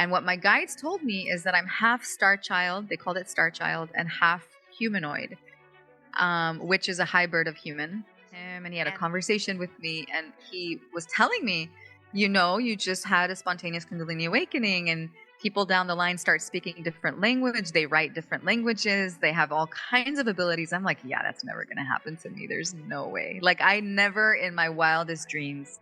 And what my guides told me is that I'm half star child, they called it star child, and half humanoid, which is a hybrid of human. And he had a conversation with me, and he was telling me, you just had a spontaneous Kundalini awakening, and people down the line start speaking different language. They write different languages. They have all kinds of abilities. I'm like, yeah, that's never going to happen to me. There's no way. Like, I never in my wildest dreams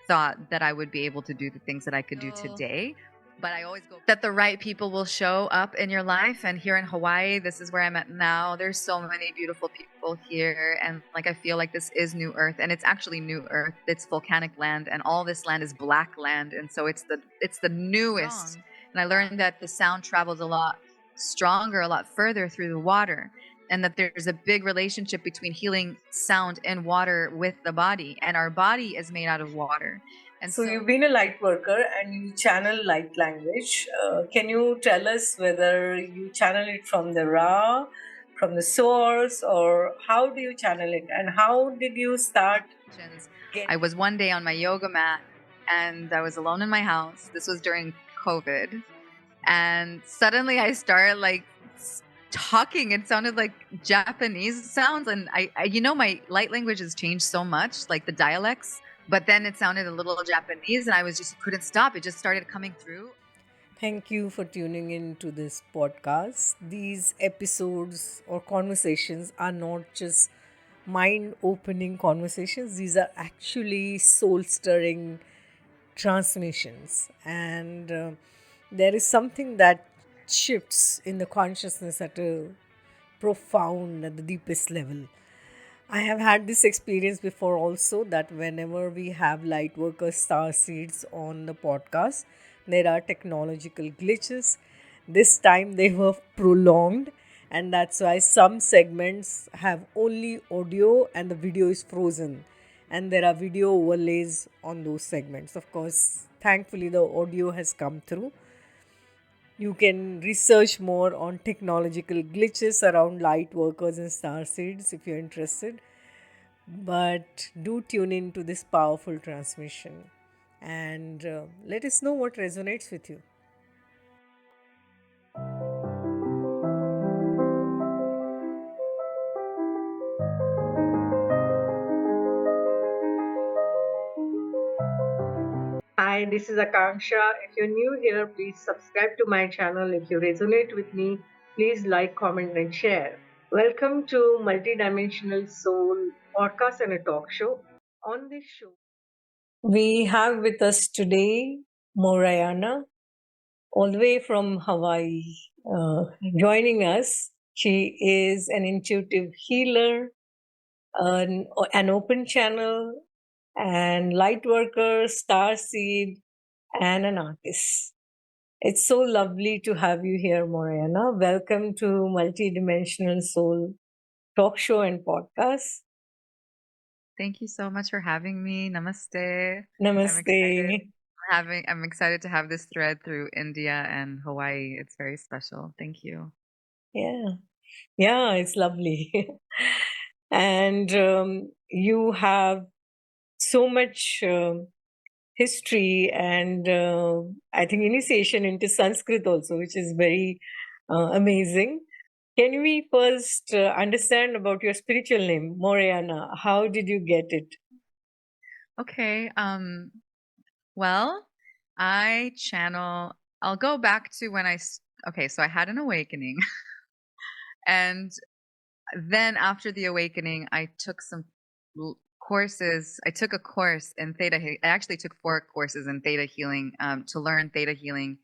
thought that I would be able to do the things that I could do today. But I always go that the right people will show up in your life. And here in Hawaii, this is where I'm at now. There's so many beautiful people here. And like, I feel like this is New Earth, and it's actually New Earth. It's volcanic land, and all this land is black land. And so it's the newest. And I learned that the sound travels a lot stronger, a lot further through the water. And that there's a big relationship between healing sound and water with the body. And our body is made out of water. And so you've been a light worker and you channel light language. Can you tell us whether you channel it from the Ra, from the source, or how do you channel it? And how did you start? I was one day on my yoga mat and I was alone in my house. This was during COVID. And suddenly I started like talking. It sounded like Japanese sounds, and I my light language has changed so much, like the dialects, but then it sounded a little Japanese, and I couldn't stop. It just started coming through. Thank you for tuning in to this podcast. These episodes or conversations are not just mind-opening conversations. These are actually soul-stirring transmissions, and there is something that shifts in the consciousness at a profound, at the deepest level. I have had this experience before also, that whenever we have Lightworkers Starseeds on the podcast, there are technological glitches. This time they were prolonged, and that's why some segments have only audio and the video is frozen, and there are video overlays on those segments. Of course, thankfully the audio has come through. You can research more on technological glitches around light workers and starseeds if you're interested. But do tune in to this powerful transmission and let us know what resonates with you. Hi, this is Akanksshaa. If you're new here, please subscribe to my channel. If you resonate with me, please like, comment, and share. Welcome to Multidimensional Soul Podcast and a Talk Show. On this show, we have with us today Morayana, all the way from Hawaii, joining us. She is an intuitive healer, an open channel, and light worker, starseed, and an artist. It's so lovely to have you here, Morayana. Welcome to Multidimensional Soul Talk Show and Podcast. Thank you so much for having me. Namaste. Namaste. I'm excited to have this thread through India and Hawaii. It's very special. Thank you. Yeah, it's lovely. And you have so much history and I think initiation into Sanskrit also, which is very amazing. Can we first understand about your spiritual name, Morayana? How did you get it? Okay. Well, I'll go back to when so I had an awakening. And then after the awakening, I took some courses. I took a course in Theta. I actually took 4 courses in Theta healing to learn Theta healing.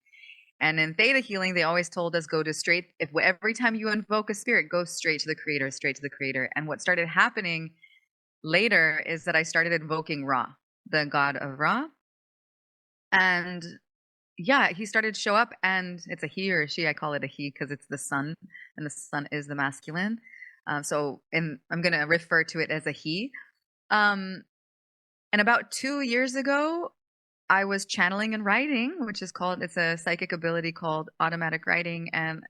And in Theta healing, they always told us every time you invoke a spirit, go straight to the creator, straight to the creator. And what started happening later is that I started invoking Ra, the god of Ra. And yeah, he started to show up, and it's a he or a she. I call it a he because it's the sun, and the sun is the masculine. I'm going to refer to it as a he. And about 2 years ago, I was channeling and writing, it's a psychic ability called automatic writing. And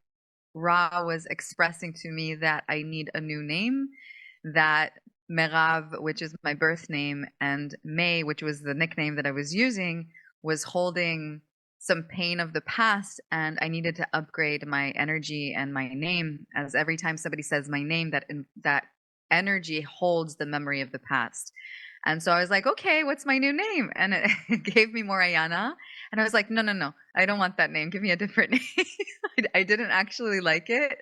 Ra was expressing to me that I need a new name, that Merav, which is my birth name, and May, which was the nickname that I was using, was holding some pain of the past, and I needed to upgrade my energy and my name, as every time somebody says my name, that energy holds the memory of the past. And so I was like, okay, what's my new name? And it gave me Morayana. And I was like, no, no, no, I don't want that name. Give me a different name. I didn't actually like it.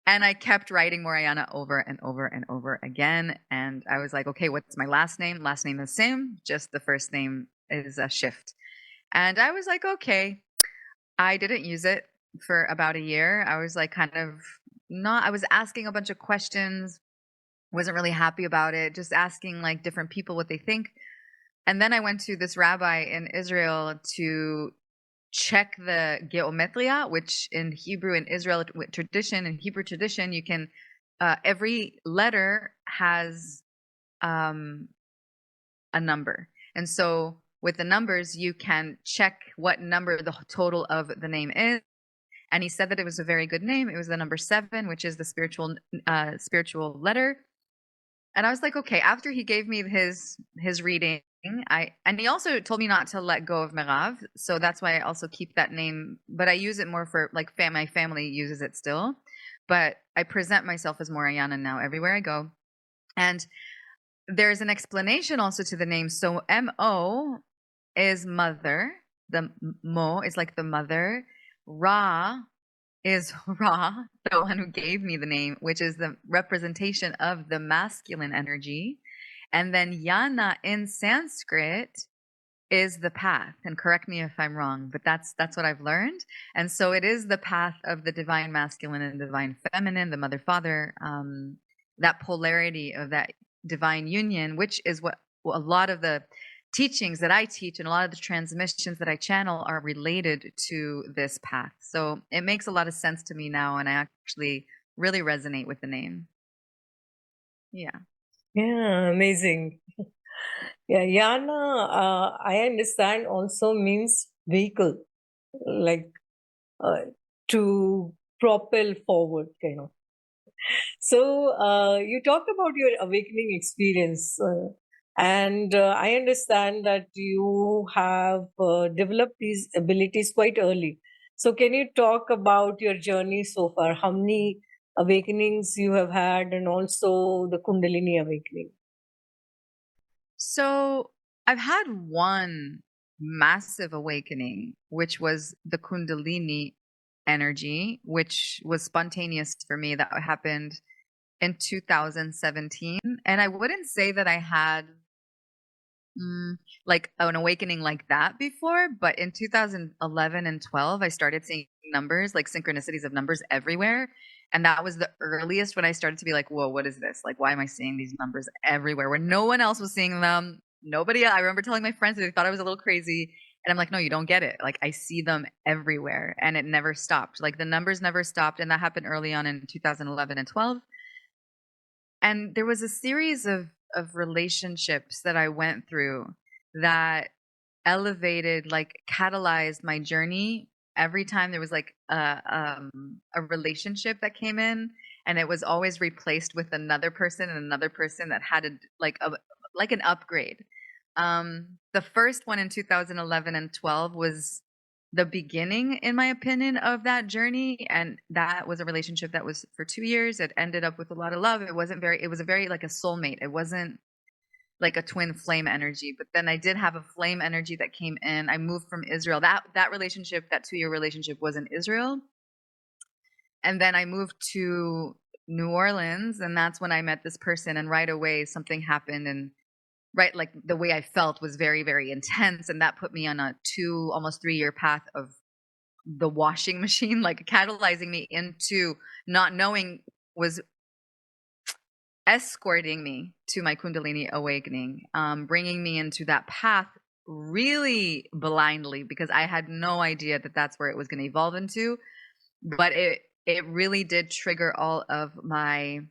And I kept writing Morayana over and over and over again. And I was like, okay, what's my last name? Last name is the same, just the first name is a shift. And I was like, okay. I didn't use it for about a year. I was like kind of not, I was asking a bunch of questions, wasn't really happy about it, just asking like different people what they think. And then I went to this rabbi in Israel to check the geometria, which in Hebrew and Israel tradition, in Hebrew tradition, you can, every letter has um, a number. And so with the numbers, you can check what number the total of the name is. And he said that it was a very good name. It was the number 7, which is the spiritual letter. And I was like, okay. After he gave me his reading, and he also told me not to let go of Merav, so that's why I also keep that name. But I use it more for like my family uses it still. But I present myself as Morayana now everywhere I go. And there's an explanation also to the name. So Mo is mother. The Mo is like the mother. Ra is Ra, the one who gave me the name, which is the representation of the masculine energy. And then Yana in Sanskrit is the path. And correct me if I'm wrong, but that's what I've learned. And so it is the path of the divine masculine and divine feminine, the mother father, that polarity of that divine union, which is what a lot of the teachings that I teach and a lot of the transmissions that I channel are related to this path. So it makes a lot of sense to me now, and I actually really resonate with the name. Yeah. Yeah, amazing. Yeah, Yana, I understand also means vehicle, like to propel forward, kind of. So you talked about your awakening experience, and I understand that you have developed these abilities quite early. So can you talk about your journey so far? How many awakenings you have had, and also the Kundalini awakening? So I've had one massive awakening, which was the Kundalini energy, which was spontaneous for me. That happened in 2017. And I wouldn't say that I had like an awakening like that before, but in 2011 and 12, I started seeing numbers, like synchronicities of numbers everywhere. And that was the earliest when I started to be like, whoa, what is this? Like, why am I seeing these numbers everywhere when no one else was seeing them? Nobody, I remember telling my friends that they thought I was a little crazy. And I'm like, no, you don't get it. Like, I see them everywhere and it never stopped. Like, the numbers never stopped. And that happened early on in 2011 and 12. And there was a series of relationships that I went through that elevated, like catalyzed my journey. Every time there was like a relationship that came in, and it was always replaced with another person and another person that had like an upgrade. The first one in 2011 and 12 was the beginning, in my opinion, of that journey. And that was a relationship that was for 2 years. It ended up with a lot of love. It was a very like a soulmate. It wasn't like a twin flame energy. But then I did have a flame energy that came in. I moved from Israel. That relationship, that 2-year relationship was in Israel. And then I moved to New Orleans, and that's when I met this person, and right away something happened, and right, like the way I felt was very, very intense. And that put me on a almost 3-year path of the washing machine, like catalyzing me into not knowing was escorting me to my Kundalini awakening, bringing me into that path really blindly because I had no idea that that's where it was going to evolve into. But it really did trigger all of my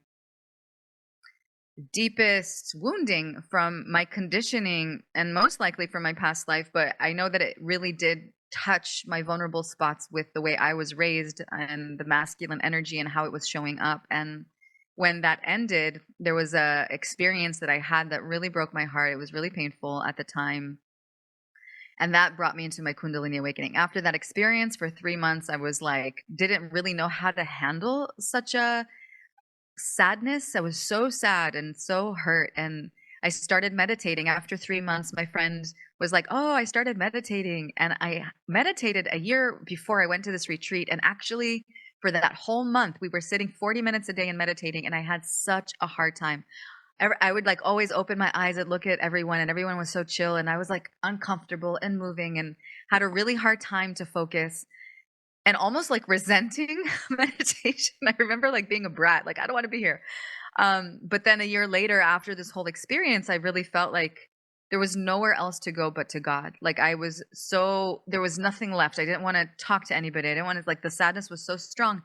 deepest wounding from my conditioning and most likely from my past life. But I know that it really did touch my vulnerable spots with the way I was raised and the masculine energy and how it was showing up. And when that ended, there was a experience that I had that really broke my heart. It was really painful at the time. And that brought me into my Kundalini awakening. After that experience for 3 months, I was like, didn't really know how to handle such a sadness. I was so sad and so hurt. And I started meditating. After 3 months, my friend was like, oh, I started meditating. And I meditated a year before I went to this retreat. And actually, for that whole month, we were sitting 40 minutes a day and meditating. And I had such a hard time. I would like always open my eyes and look at everyone, and everyone was so chill. And I was like uncomfortable and moving and had a really hard time to focus and almost like resenting meditation. I remember like being a brat, like I don't want to be here. But then a year later, after this whole experience, I really felt like there was nowhere else to go but to God. Like there was nothing left. I didn't want to talk to anybody. I didn't want to, like, the sadness was so strong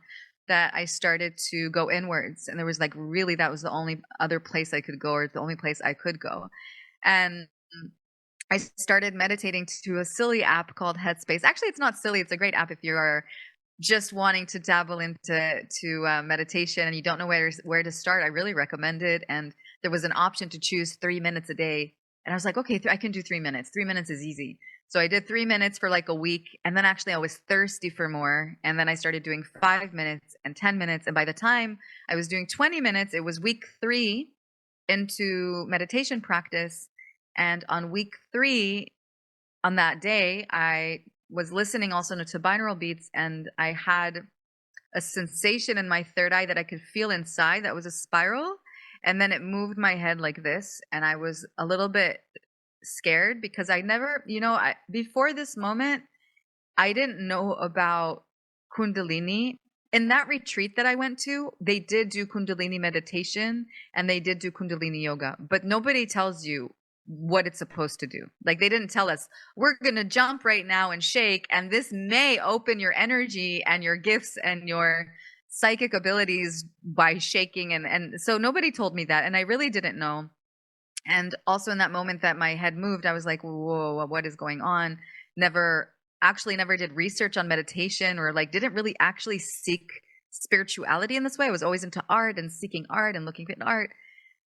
that I started to go inwards. And there was like, really, that was the only other place I could go, or the only place I could go. And I started meditating to a silly app called Headspace. Actually, it's not silly. It's a great app if you are just wanting to dabble into meditation and you don't know where to start. I really recommend it. And there was an option to choose 3 minutes a day. And I was like, okay, I can do 3 minutes. 3 minutes is easy. So I did 3 minutes for like a week. And then actually I was thirsty for more. And then I started doing 5 minutes and 10 minutes. And by the time I was doing 20 minutes, it was week 3 into meditation practice. And on week 3, on that day, I was listening also to binaural beats, and I had a sensation in my third eye that I could feel inside that was a spiral. And then it moved my head like this. And I was a little bit scared because I never, before this moment, I didn't know about Kundalini. In that retreat that I went to, they did do Kundalini meditation and they did do Kundalini yoga, but nobody tells you what it's supposed to do. Like, they didn't tell us, we're going to jump right now and shake, and this may open your energy and your gifts and your psychic abilities by shaking. And so nobody told me that. And I really didn't know. And also in that moment that my head moved, I was like, whoa, what is going on? Never did research on meditation, or like didn't really actually seek spirituality in this way. I was always into art and seeking art and looking at art.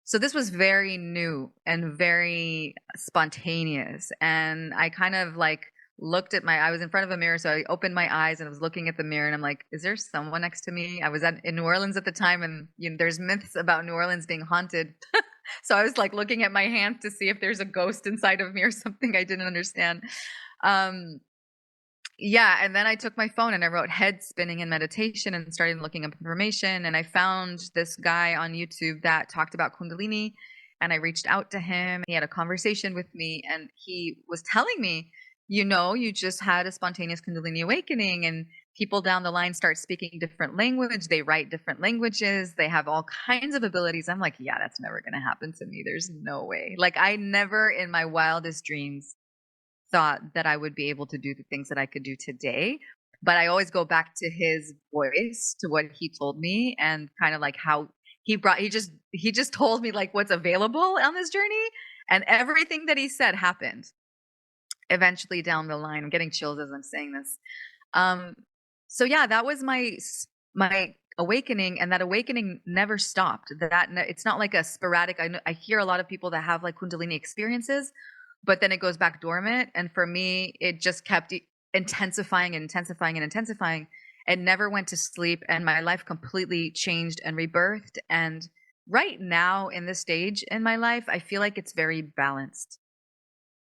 So this was very new and very spontaneous. And I kind of like I was in front of a mirror. So I opened my eyes and I was looking at the mirror and I'm like, is there someone next to me? I was in New Orleans at the time, and there's myths about New Orleans being haunted. So I was like looking at my hand to see if there's a ghost inside of me or something. I didn't understand. Yeah. And then I took my phone and I wrote head spinning in meditation and started looking up information. And I found this guy on YouTube that talked about Kundalini, and I reached out to him. He had a conversation with me and he was telling me, you just had a spontaneous Kundalini awakening, and people down the line start speaking different language. They write different languages. They have all kinds of abilities. I'm like, yeah, that's never going to happen to me. There's no way. Like, I never in my wildest dreams thought that I would be able to do the things that I could do today. But I always go back to his voice, to what he told me, and kind of like how he just told me like what's available on this journey, and everything that he said happened eventually down the line. I'm getting chills as I'm saying this. So yeah, that was my awakening, and that awakening never stopped. It's not like a sporadic. I hear a lot of people that have like Kundalini experiences, but then it goes back dormant. And for me, it just kept intensifying and intensifying and intensifying. It never went to sleep, and my life completely changed and rebirthed. And right now, in this stage in my life, I feel like it's very balanced.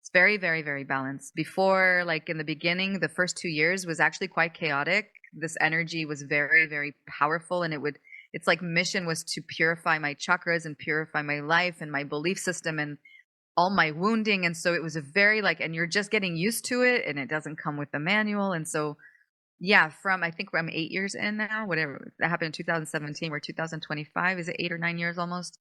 It's very, very, very balanced. Before, like in the beginning, the first 2 years was actually quite chaotic. This energy was very, very powerful, and it's like mission was to purify my chakras and purify my life and my belief system and all my wounding. And so it was a very and you're just getting used to it, and it doesn't come with the manual. And so, yeah, I think I'm 8 years in now, whatever that happened in 2017, we're 2025. Is it 8 or 9 years almost?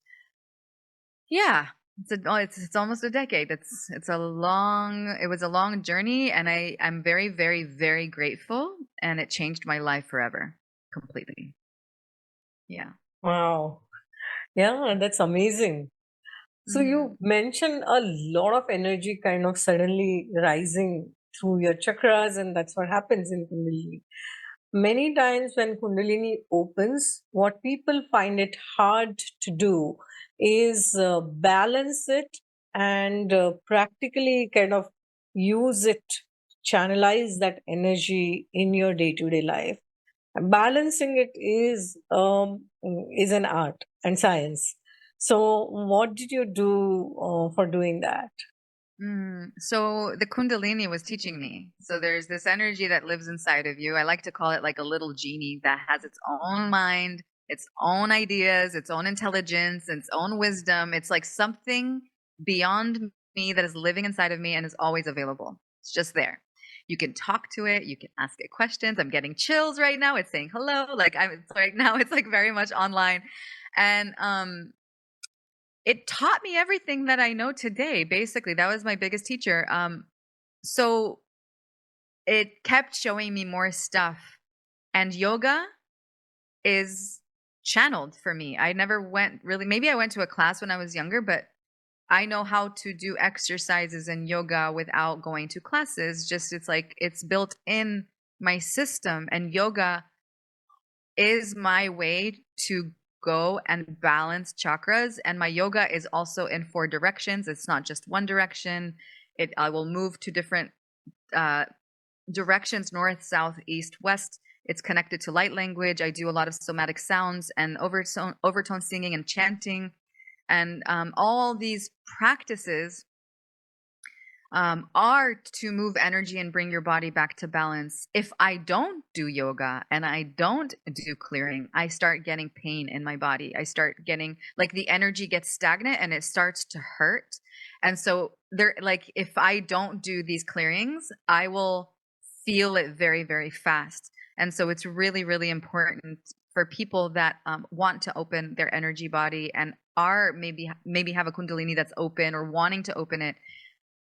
Yeah. It's almost a decade. It was a long journey, and I'm very, very, very grateful, and it changed my life forever, completely. Yeah. Wow. Yeah, that's amazing. So you mentioned a lot of energy kind of suddenly rising through your chakras, and that's what happens in Kundalini. Many times when Kundalini opens, what people find it hard to do is balance it and practically kind of use it, channelize that energy in your day-to-day life. And balancing it is an art and science. So, what did you do for doing that? So the Kundalini was teaching me. So there's this energy that lives inside of you. I like to call it like a little genie that has its own mind, its own ideas, its own intelligence, its own wisdom. It's like something beyond me that is living inside of me and is always available. It's just there. You can talk to it. You can ask it questions. I'm getting chills right now. It's saying hello. Like right now. It's like very much online, and it taught me everything that I know today. Basically, that was my biggest teacher. So it kept showing me more stuff, and yoga is channeled for me. I never went really, maybe I went to a class when I was younger, but I know how to do exercises and yoga without going to classes. Just it's like it's built in my system, and yoga is my way to go and balance chakras. And my yoga is also in 4 directions. It's not just one direction. I will move to different uh, directions: north, south, east, west. It's connected to light language. I do a lot of somatic sounds and overtone singing and chanting, and all these practices are to move energy and bring your body back to balance. If I don't do yoga and I don't do clearing, I start getting pain in my body. I start getting like the energy gets stagnant and it starts to hurt. And so there, like if I don't do these clearings, I will feel it very, very fast. And so it's really, really important for people that want to open their energy body and are maybe have a kundalini that's open or wanting to open it,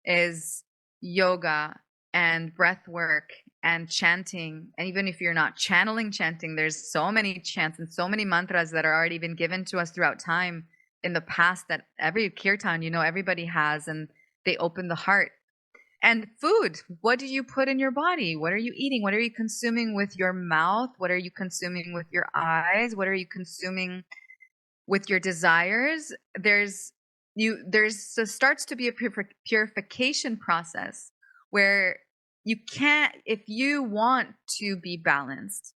is yoga and breath work and chanting. And even if you're not channeling chanting, there's so many chants and so many mantras that are already been given to us throughout time in the past that every kirtan, everybody has, and they open the heart. And food, what do you put in your body? What are you eating? What are you consuming with your mouth? What are you consuming with your eyes? What are you consuming with your desires? Starts to be a purification process where you can't, if you want to be balanced,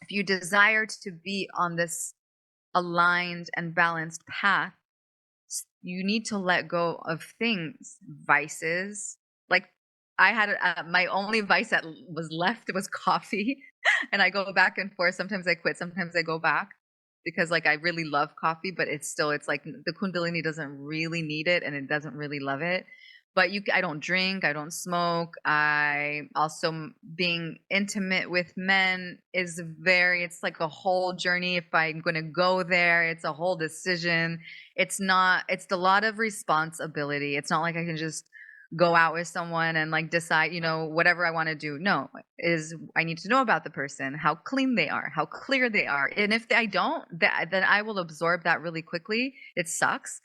if you desire to be on this aligned and balanced path, you need to let go of things, vices. Like I had my only vice that was left was coffee, and I go back and forth. Sometimes I quit, sometimes I go back because like I really love coffee, but it's like the Kundalini doesn't really need it and it doesn't really love it. But I don't drink, I don't smoke. I also, being intimate with men is it's like a whole journey. If I'm going to go there, it's a whole decision. It's a lot of responsibility. It's not like I can just go out with someone and like decide, whatever I want to do. No, I need to know about the person, how clean they are, how clear they are. And if I don't, then I will absorb that really quickly. It sucks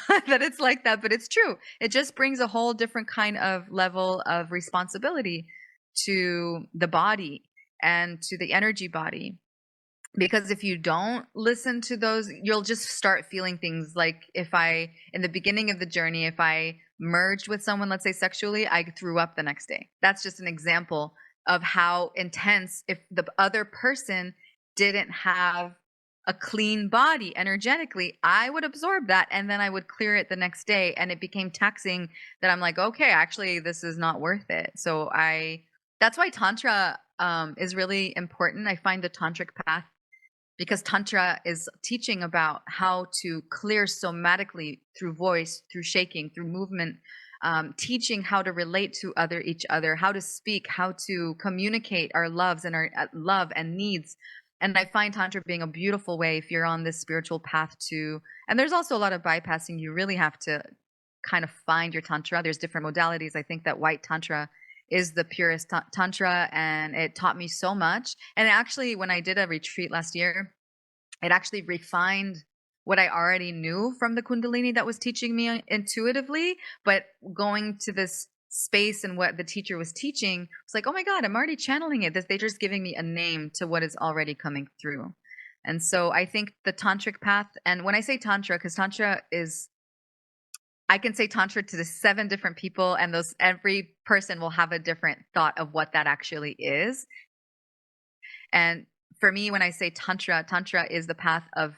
that it's like that, but it's true. It just brings a whole different kind of level of responsibility to the body and to the energy body. Because if you don't listen to those, you'll just start feeling things like in the beginning of the journey, if I merged with someone, let's say sexually, I threw up the next day. That's just an example of how intense, if the other person didn't have a clean body energetically, I would absorb that and then I would clear it the next day. And it became taxing that I'm like, okay, actually, this is not worth it. So that's why Tantra is really important. I find the tantric path, because Tantra is teaching about how to clear somatically through voice, through shaking, through movement, teaching how to relate to each other, how to speak, how to communicate our loves and our love and needs. And I find Tantra being a beautiful way if you're on this spiritual path too. And there's also a lot of bypassing. You really have to kind of find your Tantra. There's different modalities. I think that white Tantra is the purest Tantra, and it taught me so much. And actually, when I did a retreat last year, it actually refined what I already knew from the Kundalini that was teaching me intuitively. But going to this space and what the teacher was teaching, it's like, oh my God, I'm already channeling it. They're just giving me a name to what is already coming through. And so I think the tantric path, and when I say Tantra, because Tantra is I can say Tantra to the 7 different people, and every person will have a different thought of what that actually is. And for me, when I say Tantra, Tantra is the path of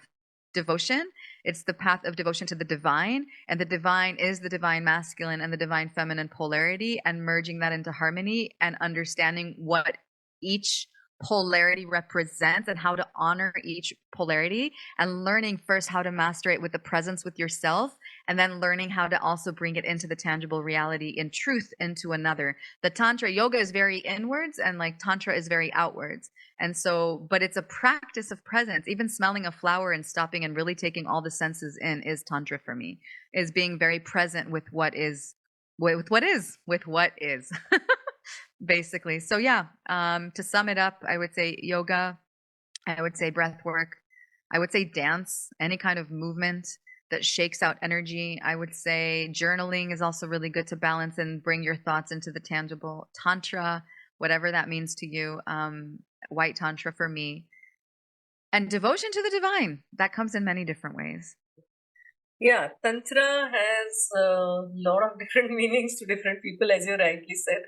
devotion. It's the path of devotion to the divine. And the divine is the divine masculine and the divine feminine polarity, and merging that into harmony and understanding what each polarity represents and how to honor each polarity, and learning first how to master it with the presence with yourself, and then learning how to also bring it into the tangible reality in truth into another. The Tantra yoga is very inwards, and like Tantra is very outwards. And so, but it's a practice of presence. Even smelling a flower and stopping and really taking all the senses in is Tantra for me, is being very present with what is, with what is. Basically. So yeah, to sum it up, I would say yoga, I would say breath work, I would say dance, any kind of movement that shakes out energy. I would say journaling is also really good to balance and bring your thoughts into the tangible. Tantra, whatever that means to you, white tantra for me. And devotion to the divine, that comes in many different ways. Yeah, Tantra has a lot of different meanings to different people, as you rightly said.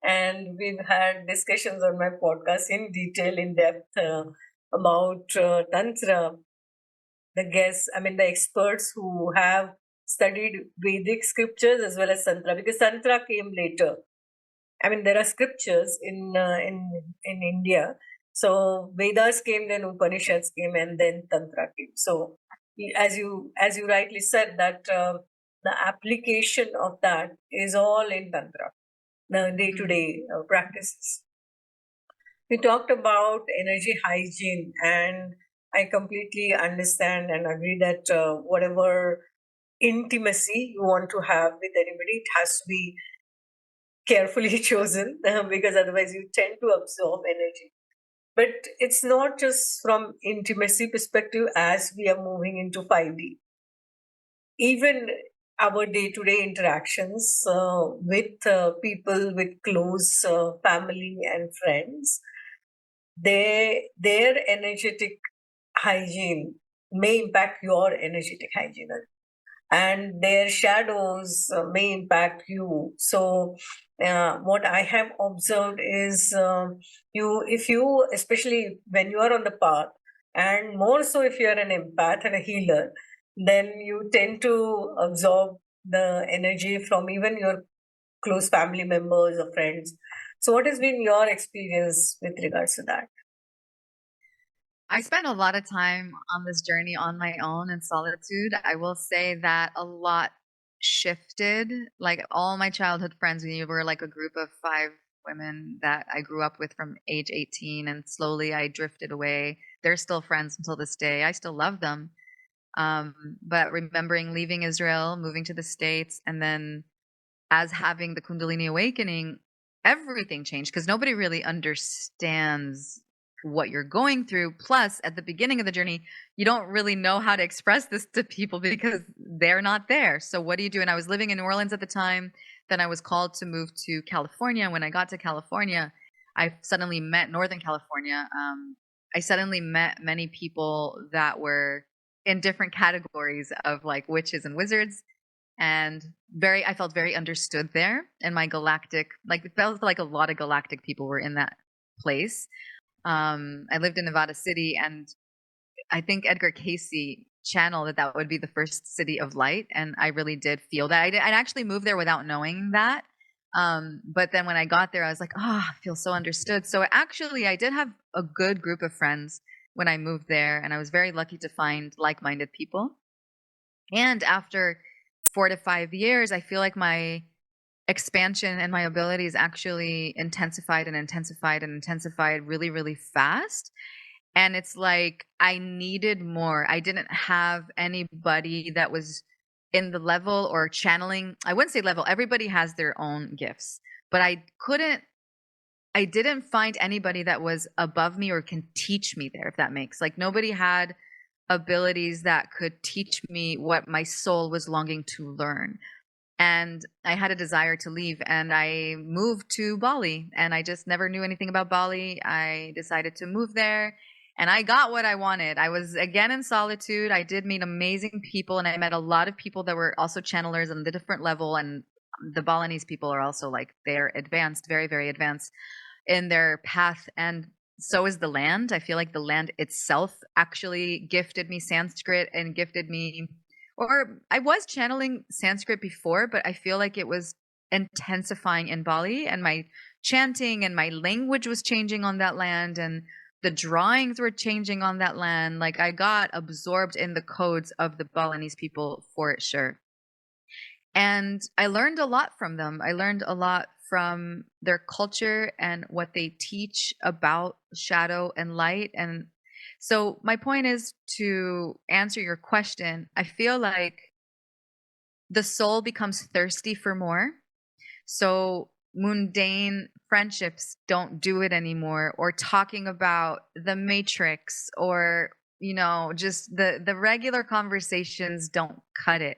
And we've had discussions on my podcast in detail, in depth, about Tantra. The experts who have studied Vedic scriptures as well as Tantra, because Tantra came later. I mean, there are scriptures in India. So Vedas came, then Upanishads came, and then Tantra came. So, as you rightly said, that the application of that is all in Tantra, the day-to-day practices. We talked about energy hygiene, and I completely understand and agree that whatever intimacy you want to have with anybody, it has to be carefully chosen, because otherwise you tend to absorb energy. But it's not just from intimacy perspective. As we are moving into 5D, even our day-to-day interactions with people, with close family and friends, their energetic hygiene may impact your energetic hygiene, and their shadows may impact you. So what I have observed is, if you, especially when you are on the path, and more so if you are an empath and a healer, then you tend to absorb the energy from even your close family members or friends. So what has been your experience with regards to that? I spent a lot of time on this journey on my own in solitude. I will say that a lot shifted. Like all my childhood friends, we were like a group of 5 women that I grew up with from age 18, and slowly I drifted away. They're still friends until this day. I still love them. But remembering leaving Israel, moving to the States, and then as having the Kundalini awakening, everything changed because nobody really understands what you're going through. Plus, at the beginning of the journey, you don't really know how to express this to people because they're not there. So, what do you do? And I was living in New Orleans at the time. Then I was called to move to California. When I got to California, I suddenly met Northern California. I suddenly met many people that were in different categories of like witches and wizards, and I felt very understood there. And my galactic, like, it felt like a lot of galactic people were in that place. I lived in Nevada City, and I think Edgar Casey channeled that would be the first city of light, and I really did feel that. I actually moved there without knowing that. But then when I got there, I was like, oh, I feel so understood. So actually, I did have a good group of friends when I moved there, and I was very lucky to find like-minded people. And after 4 to 5 years, I feel like my expansion and my abilities actually intensified and intensified and intensified really, really fast. And it's like I needed more. I didn't have anybody that was in the level or channeling. I wouldn't say level. Everybody has their own gifts, but I didn't find anybody that was above me or can teach me there, if that makes, like, nobody had abilities that could teach me what my soul was longing to learn. And I had a desire to leave, and I moved to Bali, and I just never knew anything about Bali. I decided to move there, And I got what I wanted. I was again in solitude. I did meet amazing people, and I met a lot of people that were also channelers on the different level. And the Balinese people are also like, they're advanced, very, very advanced in their path. And so is the land. I feel like the land itself actually gifted me Sanskrit and gifted me, or I was channeling Sanskrit before, but I feel like it was intensifying in Bali, and my chanting and my language was changing on that land, and the drawings were changing on that land. Like, I got absorbed in the codes of the Balinese people for sure. And I learned a lot from them. I learned a lot from their culture and what they teach about shadow and light. And so my point is, to answer your question, I feel like the soul becomes thirsty for more. So mundane friendships don't do it anymore, or talking about the matrix, or just the regular conversations don't cut it.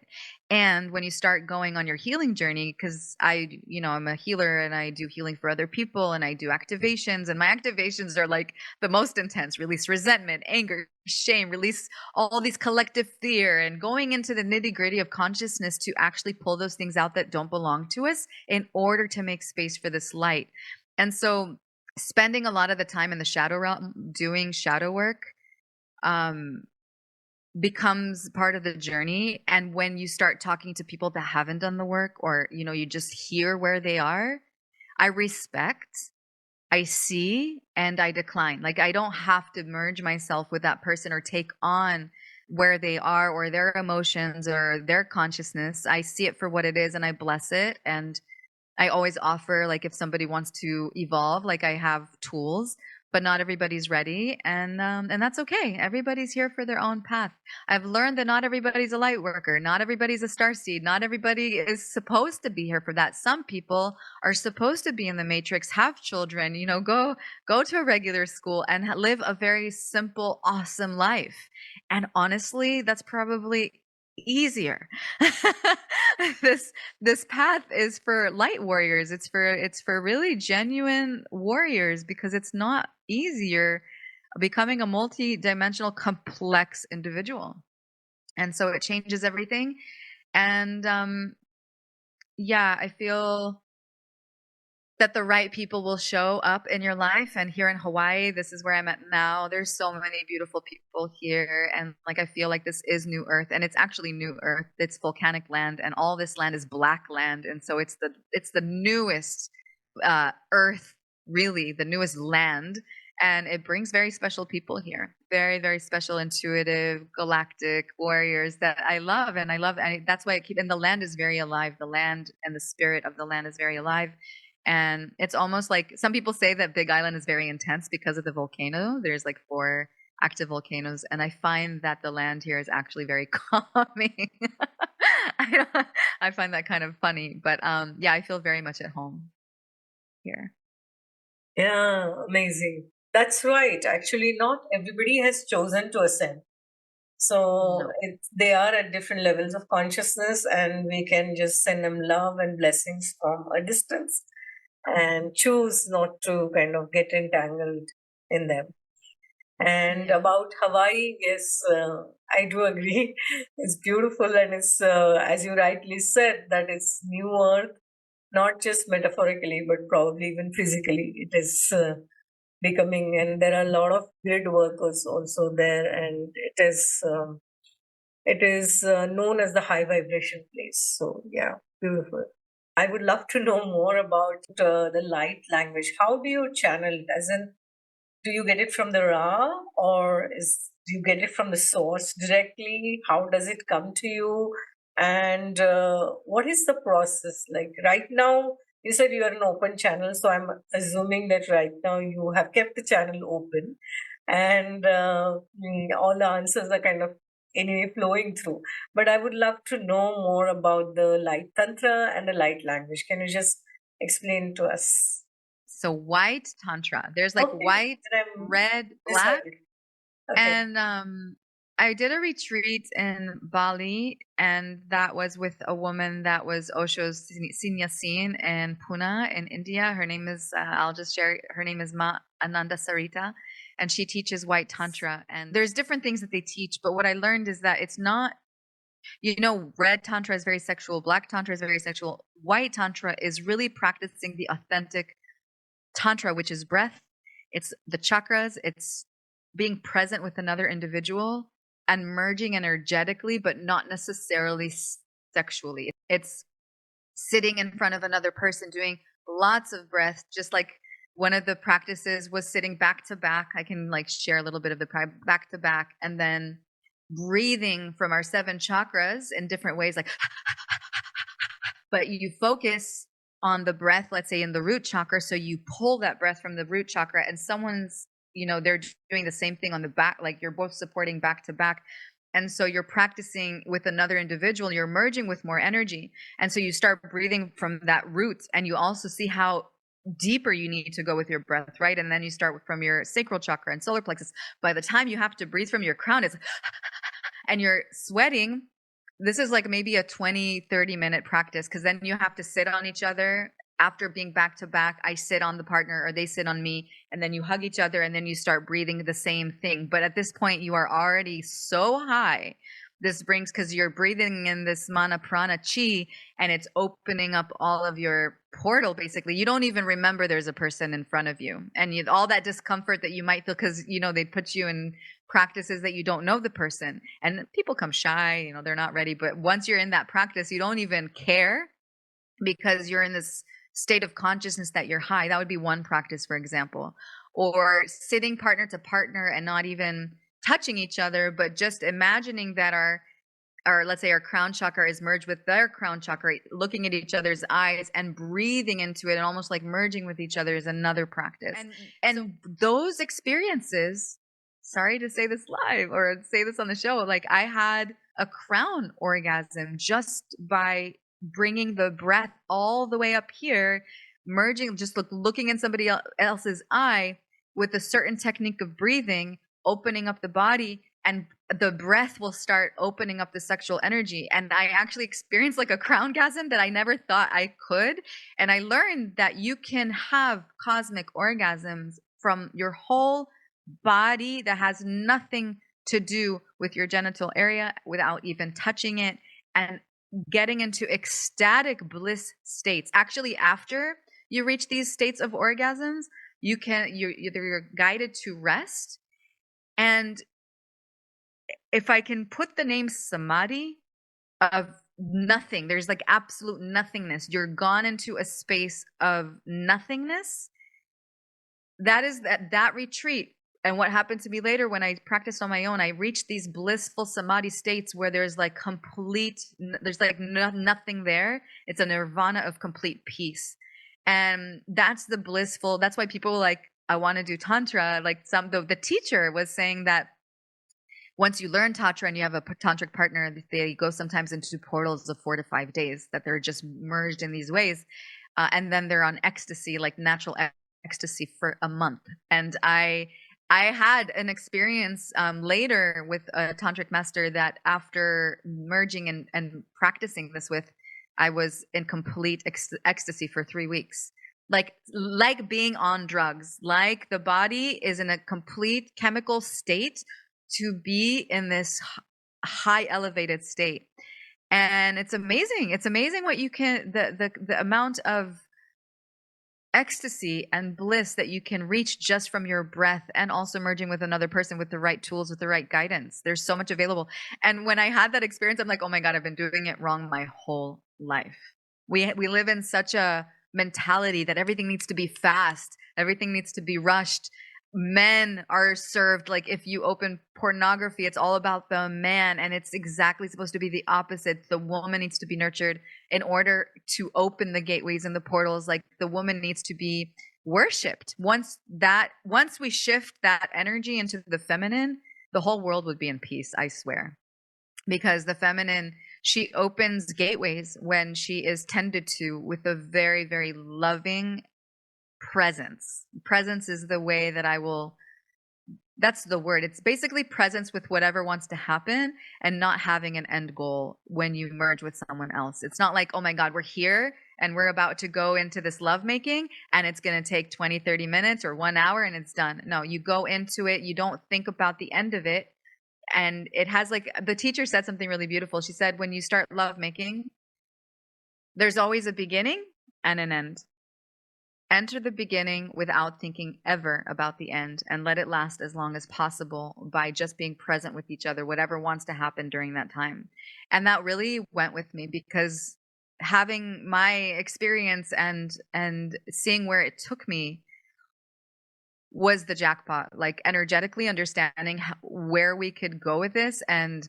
And when you start going on your healing journey, because I'm a healer and I do healing for other people, and I do activations, and my activations are like the most intense: release resentment, anger, shame, release all these collective fear, and going into the nitty-gritty of consciousness to actually pull those things out that don't belong to us in order to make space for this light. And so spending a lot of the time in the shadow realm doing shadow work becomes part of the journey. And when you start talking to people that haven't done the work, or you just hear where they are, I respect, I see, and I decline. Like, I don't have to merge myself with that person or take on where they are, or their emotions, or their consciousness. I see it for what it is, and I bless it. And I always offer, like, if somebody wants to evolve, like, I have tools, but not everybody's ready, and that's okay. Everybody's here for their own path. I've learned that not everybody's a light worker, not everybody's a starseed, not everybody is supposed to be here for that. Some people are supposed to be in the matrix, have children, go to a regular school and live a very simple, awesome life. And honestly, that's probably easier. This path is for light warriors. It's for really genuine warriors, because it's not easier becoming a multi-dimensional complex individual. And so it changes everything. And yeah, I feel that the right people will show up in your life. And here in Hawaii, this is where I'm at now. There's so many beautiful people here. And like, I feel like this is New Earth, and it's actually New Earth. It's volcanic land, and all this land is black land. And so it's the newest Earth, really the newest land. And it brings very special people here. Very, very special, intuitive, galactic warriors that I love. And I love, and that's why and the land is very alive. The land and the spirit of the land is very alive. And it's almost like, some people say that Big Island is very intense because of the volcano. There's like 4 active volcanoes. And I find that the land here is actually very calming. I find that kind of funny. But yeah, I feel very much at home here. Yeah, amazing. That's right. Actually, not everybody has chosen to ascend. So No. they are at different levels of consciousness, and we can just send them love and blessings from a distance and choose not to kind of get entangled in them. And about Hawaii, yes, I do agree. It's beautiful, and it's, as you rightly said, that it's new earth, not just metaphorically, but probably even physically. It is becoming, and there are a lot of grid workers also there, and it is known as the high vibration place. So yeah, beautiful. I would love to know more about the light language. How do you channel it? As in, do you get it from the Ra, or do you get it from the source directly? How does it come to you? And what is the process like? Right now, you said you are an open channel, so I'm assuming that right now you have kept the channel open, and all the answers are kind of anyway flowing through. But I would love to know more about the light tantra and the light language. Can you just explain to us? So white tantra. There's like Okay, white, then I'm red, black, decided. Okay. and I did a retreat in Bali, and that was with a woman that was Osho's Sannyasin in Pune in India. Her name is, I'll just share, her name is Ma Ananda Sarita, and she teaches White Tantra. And there's different things that they teach, but what I learned is that it's not, red Tantra is very sexual, Black Tantra is very sexual. White Tantra is really practicing the authentic Tantra, which is breath, it's the chakras, it's being present with another individual and merging energetically, but not necessarily sexually. It's sitting in front of another person, doing lots of breath, just like one of the practices was sitting back to back. I can like share a little bit of the back to back, and then breathing from our 7 chakras in different ways, like, but you focus on the breath, let's say in the root chakra. So you pull that breath from the root chakra, and someone's, they're doing the same thing on the back, like you're both supporting back to back. And so you're practicing with another individual, you're merging with more energy. And so you start breathing from that root, and you also see how deeper you need to go with your breath, right? And then you start from your sacral chakra and solar plexus. By the time you have to breathe from your crown, it's and you're sweating. This is like maybe a 20-30 minute practice, because then you have to sit on each other. After being back to back, I sit on the partner or they sit on me, and then you hug each other, and then you start breathing the same thing. But at this point, you are already so high. This brings, because you're breathing in this mana prana chi, and it's opening up all of your portal. Basically, you don't even remember there's a person in front of you, and all that discomfort that you might feel, because they put you in practices that you don't know the person, and people come shy, they're not ready. But once you're in that practice, you don't even care, because you're in this state of consciousness that you're high. That would be one practice, for example. Or sitting partner to partner and not even touching each other, but just imagining that our let's say our crown chakra is merged with their crown chakra, looking at each other's eyes and breathing into it, and almost like merging with each other, is another practice. And those experiences, sorry to say this live or say this on the show, like I had a crown orgasm just by bringing the breath all the way up here, merging, just looking in somebody else's eye with a certain technique of breathing, opening up the body, and the breath will start opening up the sexual energy. And I actually experienced like a crowngasm that I never thought I could. And I learned that you can have cosmic orgasms from your whole body that has nothing to do with your genital area, without even touching it, and getting into ecstatic bliss states. Actually, after you reach these states of orgasms, you're guided to rest. And if I can put the name samadhi, of nothing, there's like absolute nothingness, you're gone into a space of nothingness. That is that retreat. And what happened to me later when I practiced on my own, I reached these blissful samadhi states where there's like there's like nothing there. It's a nirvana of complete peace. And that's the blissful, that's why people like, I want to do Tantra. Like the teacher was saying that once you learn Tantra and you have a tantric partner, they go sometimes into portals of 4 to 5 days, that they're just merged in these ways. And then they're on ecstasy, like natural ecstasy, for a month. And I had an experience later with a tantric master that after merging and practicing this with, I was in complete ecstasy for 3 weeks. Like being on drugs, like the body is in a complete chemical state to be in this high elevated state. And it's amazing. It's amazing what you can, the amount of ecstasy and bliss that you can reach just from your breath, and also merging with another person with the right tools, with the right guidance. There's so much available. And when I had that experience, I'm like, oh my God, I've been doing it wrong my whole life. We live in such a mentality that everything needs to be fast, everything needs to be rushed. Men are served, like if you open pornography, it's all about the man, and it's exactly supposed to be the opposite. The woman needs to be nurtured in order to open the gateways and the portals. Like the woman needs to be worshipped. Once we shift that energy into the feminine, the whole world would be in peace, I swear. Because the feminine, she opens gateways when she is tended to with a very, very loving presence. Presence is the way that I will That's the word. It's basically presence with whatever wants to happen and not having an end goal when you merge with someone else. It's not like, oh my God, we're here and we're about to go into this lovemaking and it's going to take 20, 30 minutes or 1 hour and it's done. No, you go into it. You don't think about the end of it. And it has, like, the teacher said something really beautiful. She said, when you start lovemaking, there's always a beginning and an end. Enter the beginning without thinking ever about the end, and let it last as long as possible by just being present with each other, whatever wants to happen during that time. And that really went with me, because having my experience and seeing where it took me was the jackpot. Like, energetically understanding where we could go with this. And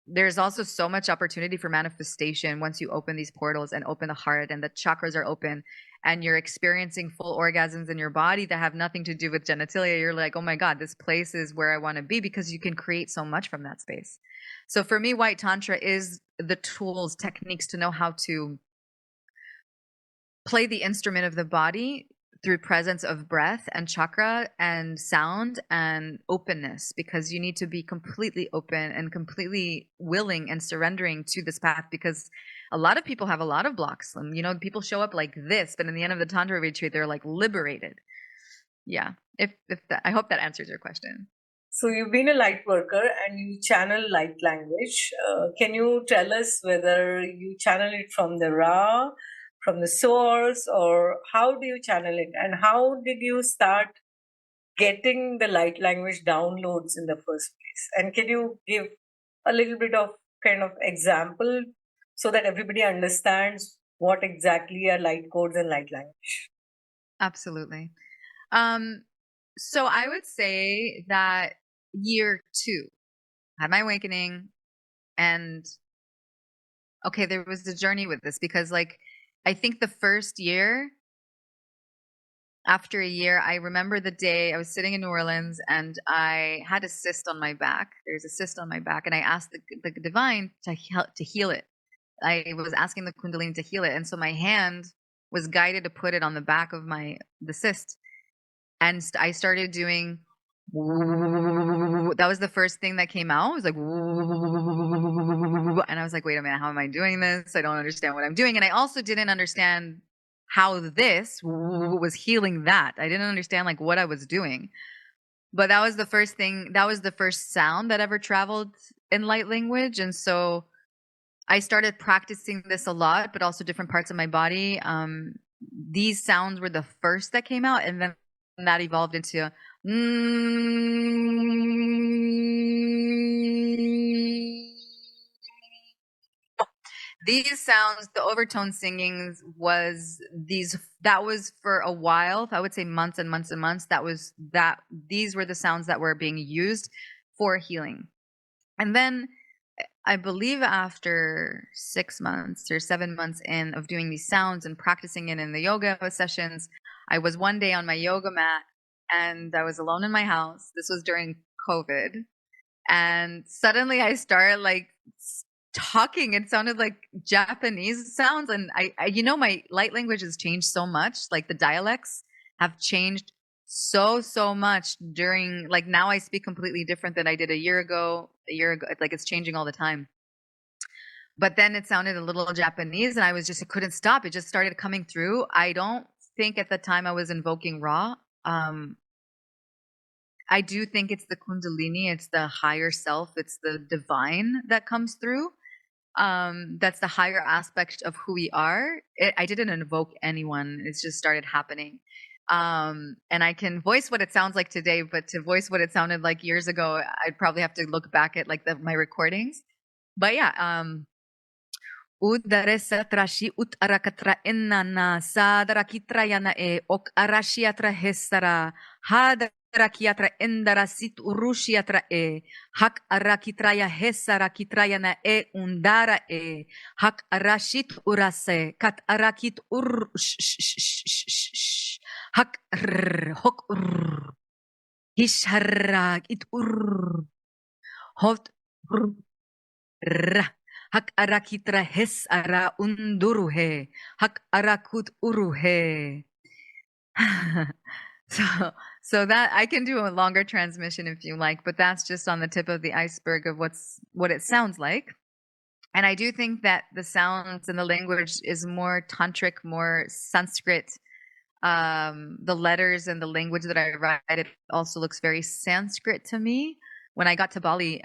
there's also so much opportunity for manifestation once you open these portals and open the heart and the chakras are open and you're experiencing full orgasms in your body that have nothing to do with genitalia. You're like, oh my God, this place is where I want to be, because you can create so much from that space. So for me, White Tantra is the tools, techniques to know how to play the instrument of the body through presence of breath and chakra and sound and openness, because you need to be completely open and completely willing and surrendering to this path, because a lot of people have a lot of blocks. And, you know, people show up like this, but in the end of the Tantra retreat, they're like liberated. Yeah. If that, I hope that answers your question. So you've been a light worker and you channel light language. Can you tell us whether you channel it from the Ra, from the source, or how do you channel it? And how did you start getting the light language downloads in the first place? And can you give a little bit of kind of example so that everybody understands what exactly are light codes and light language? Absolutely. So I would say that year 2 had my awakening, and okay, there was a journey with this, because, like, I think the first year, after a year, I remember the day I was sitting in New Orleans and I had a cyst on my back. There's a cyst on my back, and I asked the divine to heal it. I was asking the Kundalini to heal it, and so my hand was guided to put it on the back of the cyst, and I started doing. That was the first thing that came out. It was like, and I was like, wait a minute, how am I doing this? I don't understand what I'm doing. And I also didn't understand how this was healing that. I didn't understand, like, what I was doing. But that was the first thing, that was the first sound that ever traveled in light language. And so I started practicing this a lot, but also different parts of my body. These sounds were the first that came out, and then that evolved into these sounds. The overtone singings that was for a while. I would say months and months and months. These were the sounds that were being used for healing. And then I believe after 6 months or 7 months in of doing these sounds and practicing it in the yoga sessions, I was one day on my yoga mat and I was alone in my house. This was during COVID. And suddenly I started, like, talking. It sounded like Japanese sounds. And my light language has changed so much. Like, the dialects have changed so much during, like, now I speak completely different than I did a year ago. Like, it's changing all the time. But then it sounded a little Japanese, and I couldn't stop. It just started coming through. I don't think at the time I was invoking Ra. I do think it's the Kundalini, it's the higher self, it's the divine that comes through. That's the higher aspect of who we are. I didn't invoke anyone. It just started happening. And I can voice what it sounds like today, but to voice what it sounded like years ago, I'd probably have to look back at, like, my recordings. But yeah, Udaresa trashi ut arakatra innana sadarakitra yana ok arashiatra hestara hadarakiatra indara sit urushiatra hak arakitraya hesara kitrayana undara hak arashit urase kat arakit ur hak hok hisharak it hot hak arakitra hes ara unduruhe hak arakut uruhe. So, so that I can do a longer transmission if you like, but that's just on the tip of the iceberg of what it sounds like. And I do think that the sounds and the language is more tantric, more Sanskrit. The letters and the language that I write, it also looks very Sanskrit to me. When I got to Bali,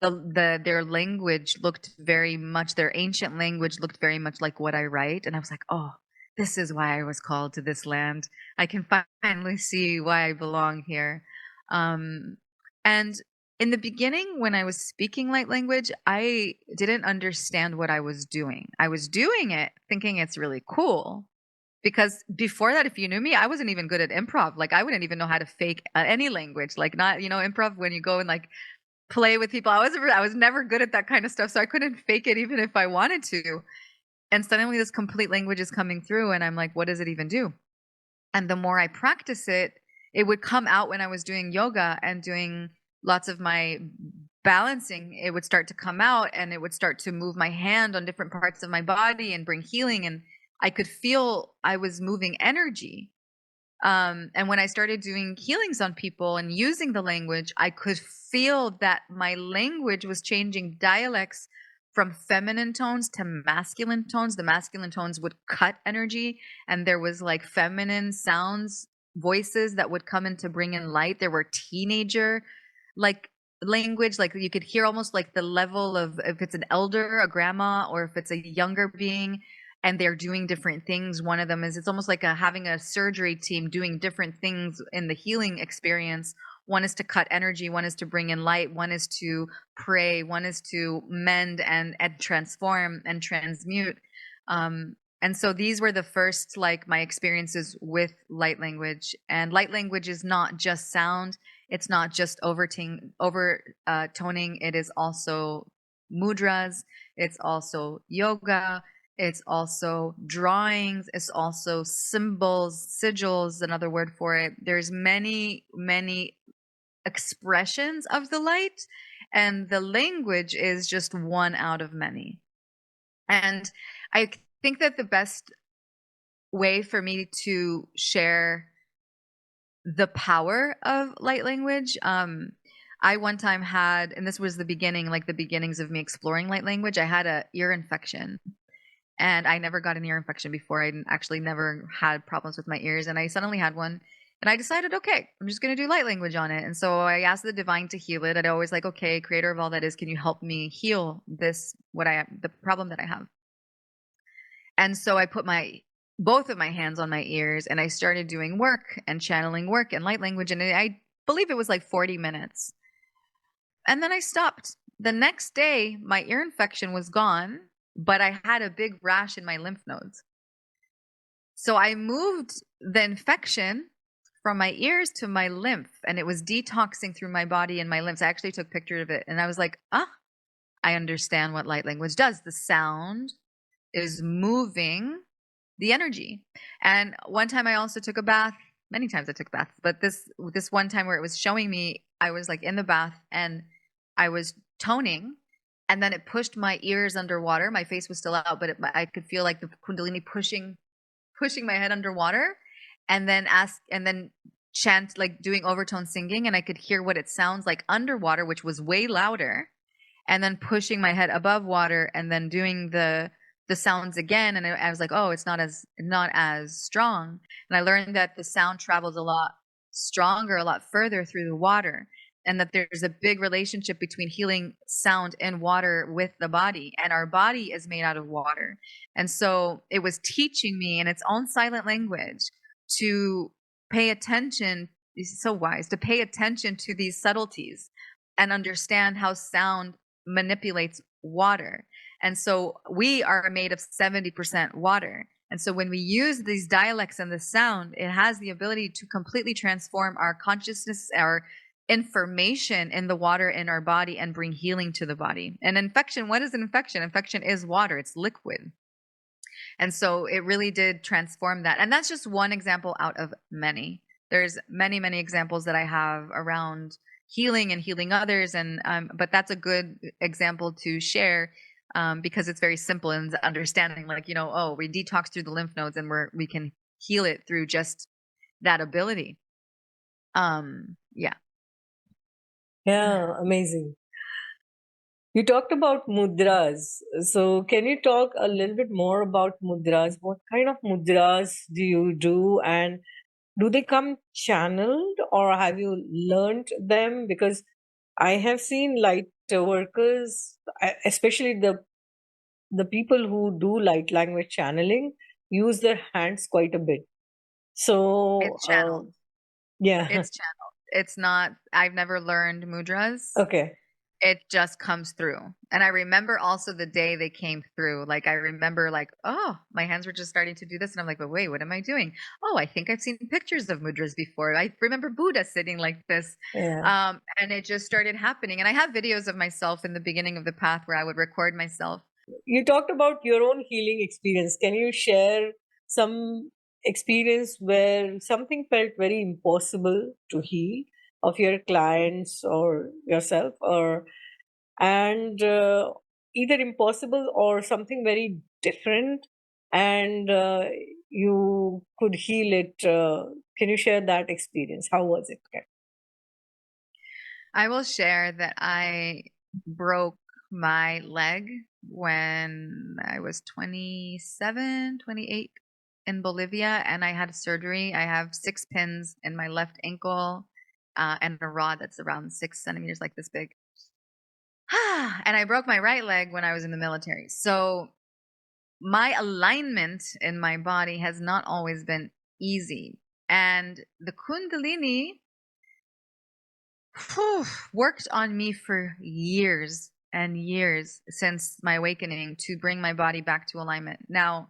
their language looked very much, their ancient language looked very much like what I write, and I was like, oh, this is why I was called to this land. I can finally see why I belong here. Um, and in the beginning, when I was speaking light language, I didn't understand what I was doing. I was doing it thinking it's really cool. Because before that, if you knew me, I wasn't even good at improv. Like I wouldn't even know how to fake any language. Like not, improv when you go and like play with people. I was never good at that kind of stuff, so I couldn't fake it even if I wanted to. And suddenly this complete language is coming through and I'm like, what does it even do? And the more I practice it, it would come out when I was doing yoga and doing lots of my balancing. It would start to come out and it would start to move my hand on different parts of my body and bring healing. And I could feel I was moving energy. And when I started doing healings on people and using the language, I could feel that my language was changing dialects from feminine tones to masculine tones. The masculine tones would cut energy, and there was like feminine sounds, voices that would come in to bring in light. There were teenager like language, like you could hear almost like the level of if it's an elder, a grandma, or if it's a younger being and they're doing different things. One of them is it's almost like having a surgery team doing different things in the healing experience. One is to cut energy, one is to bring in light, one is to pray, one is to mend and transform and transmute. And so these were the first like my experiences with light language. And light language is not just sound, it's not just toning, it is also mudras, it's also yoga, it's also drawings, it's also symbols, sigils, another word for it. There's many, many expressions of the light, and the language is just one out of many. And I think that the best way for me to share the power of light language, I one time had, and this was the beginning, like the beginnings of me exploring light language, I had a ear infection. And I never got an ear infection before. I actually never had problems with my ears. And I suddenly had one. And I decided, okay, I'm just going to do light language on it. And so I asked the divine to heal it. I'd always like, okay, creator of all that is, can you help me heal this, the problem that I have? And so I put both of my hands on my ears and I started doing work and channeling work and light language. And I believe it was like 40 minutes. And then I stopped. The next day, my ear infection was gone, but I had a big rash in my lymph nodes. So I moved the infection from my ears to my lymph, and it was detoxing through my body and my lymphs. I actually took pictures of it, and I was like, I understand what light language does. The sound is moving the energy. And one time I also took a bath. Many times I took baths, but this one time where it was showing me, I was like in the bath and I was toning, and then it pushed my ears underwater. My face was still out, but I could feel like the Kundalini pushing my head underwater, and then chant, like doing overtone singing, and I could hear what it sounds like underwater, which was way louder, and then pushing my head above water, and then doing the sounds again. And I was like, oh, it's not as strong. And I learned that the sound travels a lot stronger, a lot further through the water, and that there's a big relationship between healing sound and water with the body, and our body is made out of water. And so it was teaching me in its own silent language to pay attention. This is so wise, to pay attention to these subtleties and understand how sound manipulates water. And so we are made of 70% water. And so when we use these dialects and the sound, it has the ability to completely transform our consciousness, our information in the water in our body, and bring healing to the body. And infection, what is an infection? Infection is water, it's liquid. And so it really did transform that. And that's just one example out of many. There's many, many examples that I have around healing and healing others. And but that's a good example to share, because it's very simple in understanding, like, we detox through the lymph nodes, and we can heal it through just that ability. Yeah. Yeah, amazing. You talked about mudras. So, can you talk a little bit more about mudras? What kind of mudras do you do? And do they come channeled or have you learned them? Because I have seen light workers, especially the people who do light language channeling, use their hands quite a bit. So, It's channeled. yeah, It's channeled. It's not, I've never learned mudras. okay. It just comes through. And I remember also the day they came through. Like I remember like, oh, my hands were just starting to do this. And I'm like, but wait, what am I doing? Oh, I think I've seen pictures of mudras before. I remember Buddha sitting like this. Yeah. And it just started happening. And I have videos of myself in the beginning of the path where I would record myself. You talked about your own healing experience. Can you share some experience where something felt very impossible to heal of your clients or yourself, or and either impossible or something very different, and you could heal it? Can you share that experience? How was it? I will share that I broke my leg when I was 27, 28 in Bolivia, and I had surgery. I have 6 pins in my left ankle and a rod that's around 6 centimeters, like this big. And I broke my right leg when I was in the military. So my alignment in my body has not always been easy. And the Kundalini worked on me for years and years since my awakening to bring my body back to alignment. Now,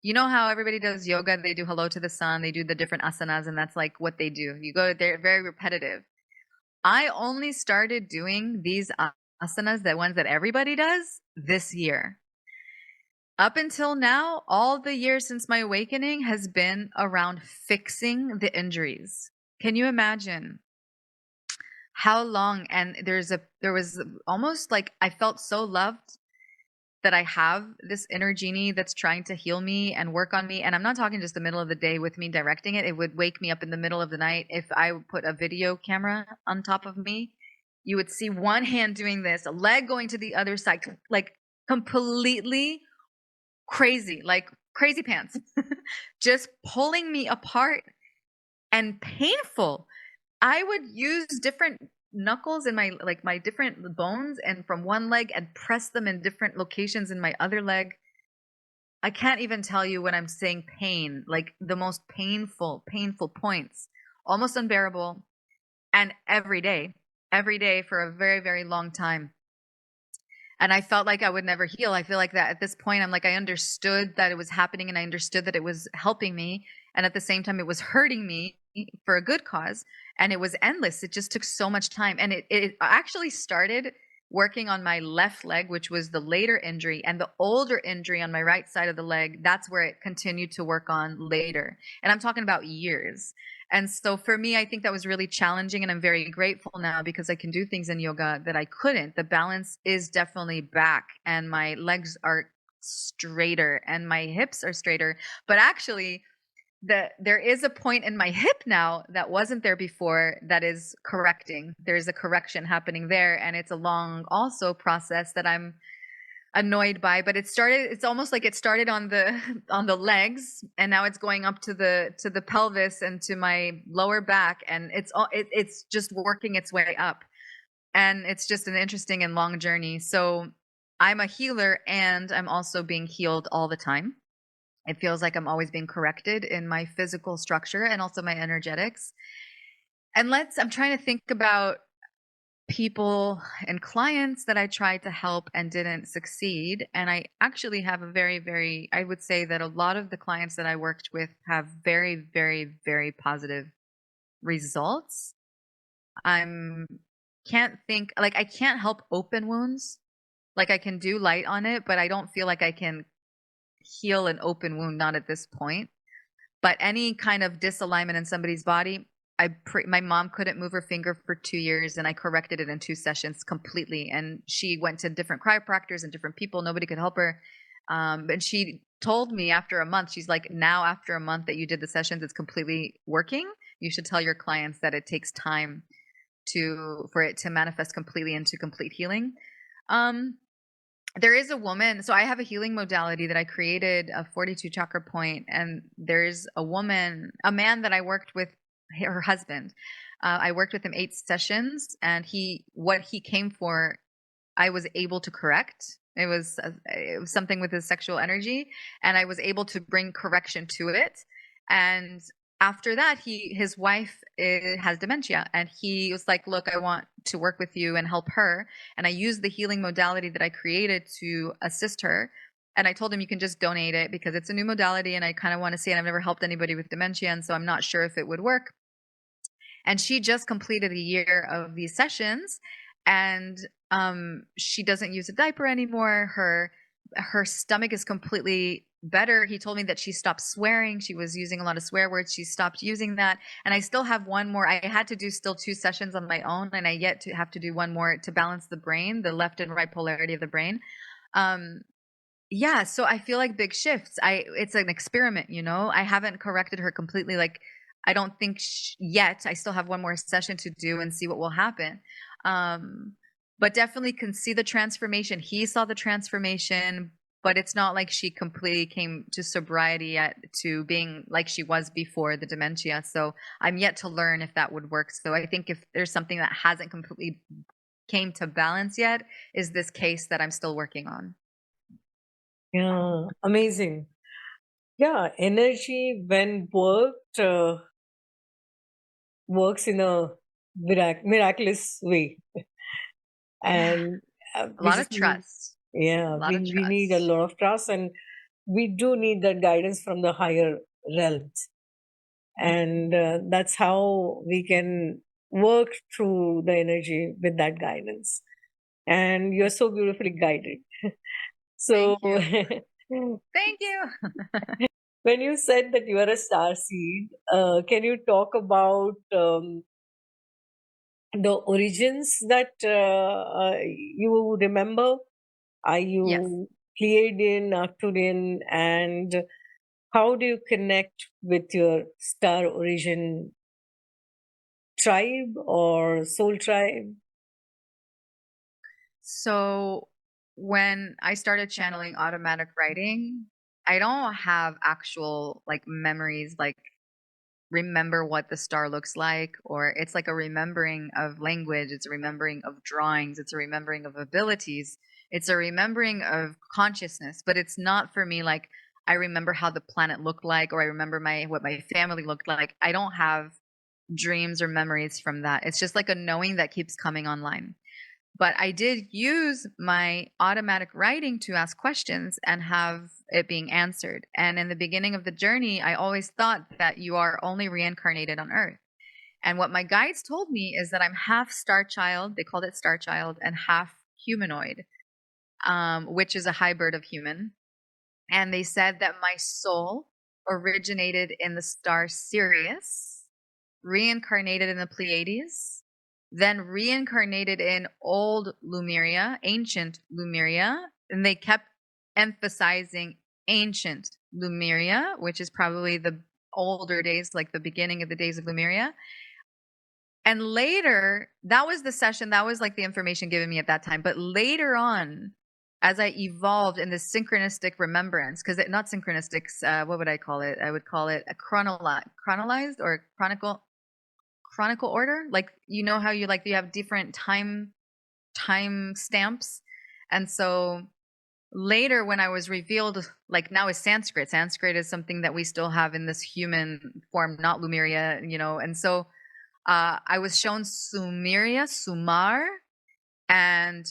you know how everybody does yoga? They do hello to the sun, they do the different asanas, and that's like what they do. They're very repetitive. I only started doing these asanas, the ones that everybody does, this year. Up until now, all the years since my awakening has been around fixing the injuries. Can you imagine how long? And there was almost like I felt so loved that I have this inner genie that's trying to heal me and work on me. And I'm not talking just the middle of the day with me directing it. It would wake me up in the middle of the night. If I would put a video camera on top of me, you would see one hand doing this, a leg going to the other side, like completely crazy, like crazy pants, just pulling me apart and painful. I would use different knuckles in my different bones and from one leg and press them in different locations in my other leg. I can't even tell you when I'm saying pain, like the most painful points, almost unbearable. And every day for a very, very long time. And I felt like I would never heal. I feel like that at this point, I'm like, I understood that it was happening and I understood that it was helping me. And at the same time, it was hurting me for a good cause. And it was endless. It just took so much time. And it actually started working on my left leg, which was the later injury, and the older injury on my right side of the leg. That's where it continued to work on later. And I'm talking about years. And so for me, I think that was really challenging. And I'm very grateful now because I can do things in yoga that I couldn't. The balance is definitely back, and my legs are straighter and my hips are straighter. But actually, there is a point in my hip now that wasn't there before that is correcting. There's a correction happening there. And it's a long also process that I'm annoyed by, but it's almost like it started on the on the legs, and now it's going up to the pelvis and to my lower back, and it's just working its way up. And it's just an interesting and long journey. So I'm a healer and I'm also being healed all the time. It feels like I'm always being corrected in my physical structure and also my energetics. And I'm trying to think about people and clients that I tried to help and didn't succeed. And I actually have a I would say that a lot of the clients that I worked with have very, very, very positive results. I'm can't think like I can't help open wounds. Like I can do light on it, but I don't feel like I can heal an open wound, not at this point. But any kind of disalignment in somebody's body, my mom couldn't move her finger for 2 years, and I corrected it in 2 sessions completely. And she went to different chiropractors and different people. Nobody could help her. And she told me after a month, she's like, now after a month that you did the sessions, it's completely working. You should tell your clients that it takes time for it to manifest completely into complete healing. There is a woman, so I have a healing modality that I created, a 42 chakra point, and there's a man that I worked with, her husband. I worked with him 8 sessions, and what he came for, I was able to correct. It was something with his sexual energy, and I was able to bring correction to it. And after that, his wife has dementia, and he was like, "Look, I want to work with you and help her." And I used the healing modality that I created to assist her. And I told him, "You can just donate it because it's a new modality, and I kind of want to see it. I've never helped anybody with dementia, and so I'm not sure if it would work." And she just completed a year of these sessions, and she doesn't use a diaper anymore. Her stomach is completely better. He told me that she stopped swearing. She was using a lot of swear words. She stopped using that. And I still have one more. I had to do still 2 sessions on my own, and I yet to have to do one more to balance the brain, the left and right polarity of the brain. Yeah, so I feel like big shifts. It's an experiment, I haven't corrected her completely. Like, I don't think yet. I still have one more session to do and see what will happen. But definitely can see the transformation. He saw the transformation, but it's not like she completely came to sobriety to being like she was before the dementia. So I'm yet to learn if that would work. So I think if there's something that hasn't completely came to balance yet, is this case that I'm still working on. Yeah, amazing. Yeah, energy when works in a miraculous way, and A we lot of just need, trust. yeah, A lot of we need a trust. lot of trust, and we do need that guidance from the higher realms, and that's how we can work through the energy with that guidance. And you're so beautifully guided. So Thank you. Thank you. when you said that you are a star seed, can you talk about the origins that you remember? Are Yes. you Pleiadian, Arcturian, and how do you connect with your star origin tribe or soul tribe? So when I started channeling automatic writing, I don't have actual like memories, like remember what the star looks like, or it's like a remembering of language, it's a remembering of drawings, it's a remembering of abilities, it's a remembering of consciousness. But it's not for me like I remember how the planet looked like, or I remember what my family looked like. I don't have dreams or memories from that. It's just like a knowing that keeps coming online. But I did use my automatic writing to ask questions and have it being answered. And in the beginning of the journey, I always thought that you are only reincarnated on Earth. And what my guides told me is that I'm half star child, they called it star child, and half humanoid, which is a hybrid of human. And they said that my soul originated in the star Sirius, reincarnated in the Pleiades, then reincarnated in old Lemuria, ancient Lemuria, and they kept emphasizing ancient Lemuria, which is probably the older days, like the beginning of the days of Lemuria. And later, that was the session, that was like the information given me at that time. But later on, as I evolved in this synchronistic remembrance, because not synchronistic, what would I call it? I would call it a chronolized or chronicle order. Like, how you have different time stamps. And so later when I was revealed, like now is Sanskrit is something that we still have in this human form, not Lemuria, and so I was shown Sumar, and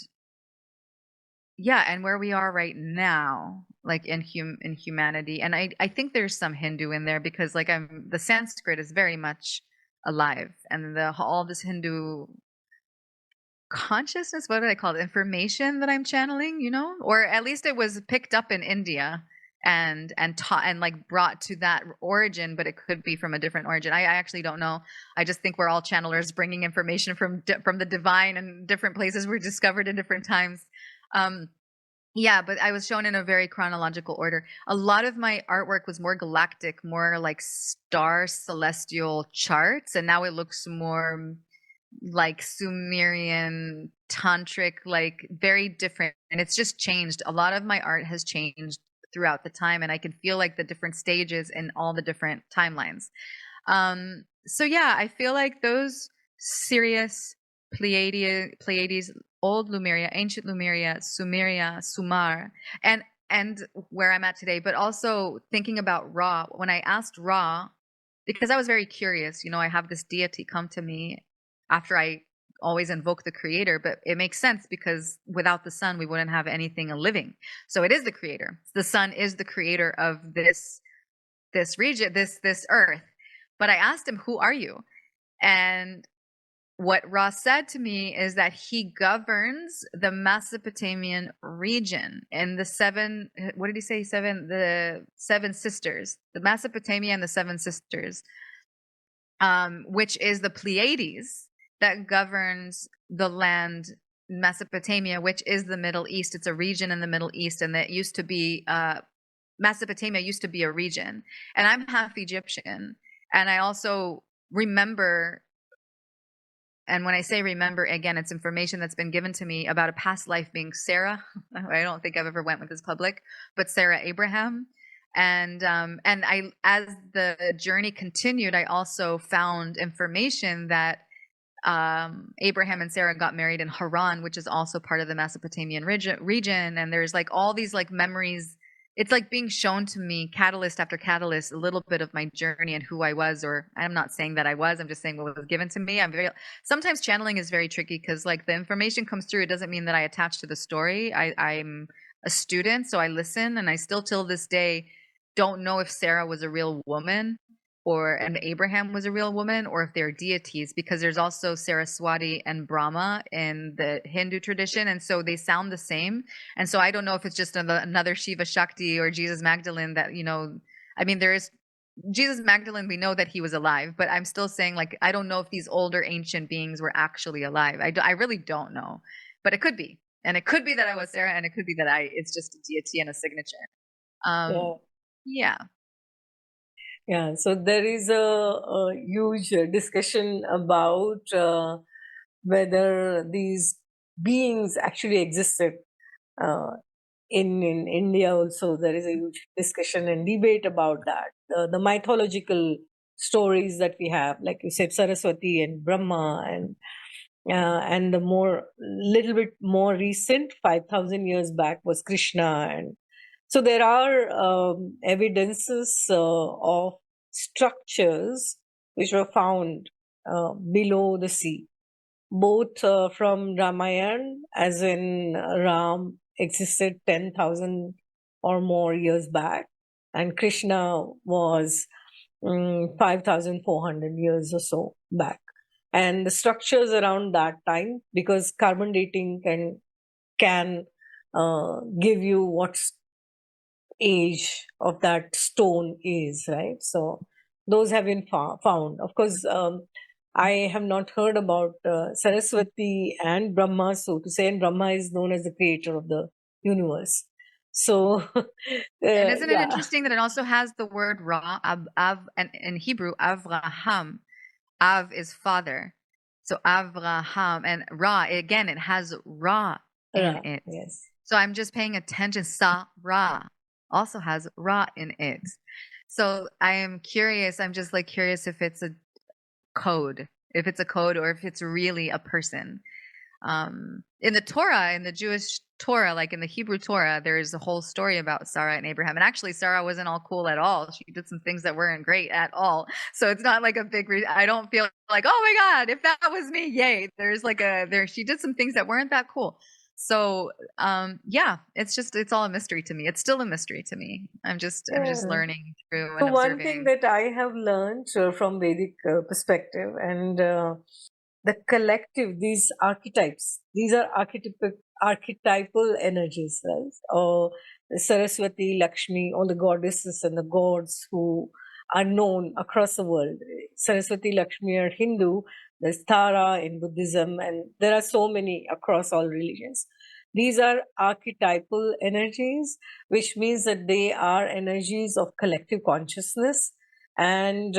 yeah, and where we are right now, like in humanity. And I think there's some Hindu in there, because like the Sanskrit is very much alive, and all this Hindu consciousness, what did I call it, information that I'm channeling, or at least it was picked up in India and taught and like brought to that origin, but it could be from a different origin. I actually don't know. I just think we're all channelers bringing information from the divine, and different places were discovered in different times. Yeah, but I was shown in a very chronological order. A lot of my artwork was more galactic, more like star celestial charts, and now it looks more like Sumerian tantric, like very different. And it's just changed. A lot of my art has changed throughout the time, and I can feel like the different stages in all the different timelines. So yeah, I feel like those Sirius, Pleiades, Old Lemuria, Ancient Lemuria, Sumeria, Sumar, and where I'm at today, but also thinking about Ra. When I asked Ra, because I was very curious, I have this deity come to me after I always invoke the creator, but it makes sense because without the sun, we wouldn't have anything living. So it is the creator. The sun is the creator of this region, this earth. But I asked him, "Who are you?" And what Ross said to me is that he governs the Mesopotamian region and the seven, what did he say? The seven sisters, the Mesopotamia and the seven sisters, which is the Pleiades that governs the land Mesopotamia, which is the Middle East. It's a region in the Middle East, and that used to be Mesopotamia used to be a region. And I'm half Egyptian, and I also remember, and when I say remember, again, it's information that's been given to me about a past life being Sarah. I don't think I've ever went with this public, but Sarah Abraham. And I, as the journey continued, I also found information that Abraham and Sarah got married in Haran, which is also part of the Mesopotamian region. And there's like all these like memories. It's like being shown to me catalyst after catalyst, a little bit of my journey and who I was, or I'm not saying that I was, I'm just saying what was given to me. Sometimes channeling is very tricky because like the information comes through. It doesn't mean that I attach to the story. I'm a student, so I listen, and I still till this day don't know if Sarah was a real woman and Abraham was a real woman, or if they're deities, because there's also Saraswati and Brahma in the Hindu tradition, and so they sound the same. And so I don't know if it's just another Shiva Shakti or Jesus Magdalene that, I mean, there is Jesus Magdalene, we know that he was alive, but I'm still saying, like, I don't know if these older ancient beings were actually alive. I really don't know, but it could be. And it could be that I was Sarah, and it could be that it's just a deity and a signature. Yeah. Yeah. Yeah, so there is a huge discussion about whether these beings actually existed. In India also, there is a huge discussion and debate about that. The mythological stories that we have, like you said, Saraswati and Brahma, and the little bit more recent, 5,000 years back, was Krishna. And so there are evidences of structures which were found below the sea, both from Ramayana, as in Ram existed 10,000 or more years back, and Krishna was 5,400 years or so back. And the structures around that time, because carbon dating can give you what's age of that stone is, right? So those have been found. Of course, I have not heard about Saraswati and Brahma, so to say, and Brahma is known as the creator of the universe. So, And isn't it yeah. interesting that it also has the word Ra, and in Hebrew, Avraham. Av is father. So Avraham, and Ra, again, it has Ra in it. Yes. So I'm just paying attention. Ra also has Ra in it. So I am curious. I'm just like curious if it's a code, or if it's really a person. In the Torah, in the Jewish Torah, like in the Hebrew Torah, there's a whole story about Sarah and Abraham. And actually, Sarah wasn't all cool at all. She did some things that weren't great at all. So it's not like a big. I don't feel like, oh my God, if that was me, yay. There's like she did some things that weren't that cool. So yeah, it's all a mystery to me. It's still a mystery to me. I'm just learning through and So one thing observing. that I have learned from Vedic perspective, and the collective, these archetypes, these are archetypal energies, right? Or Saraswati, Lakshmi, all the goddesses and the gods who are known across the world. Saraswati, Lakshmi are Hindu, there's Tara in Buddhism, and there are so many across all religions. These are archetypal energies, which means that they are energies of collective consciousness, and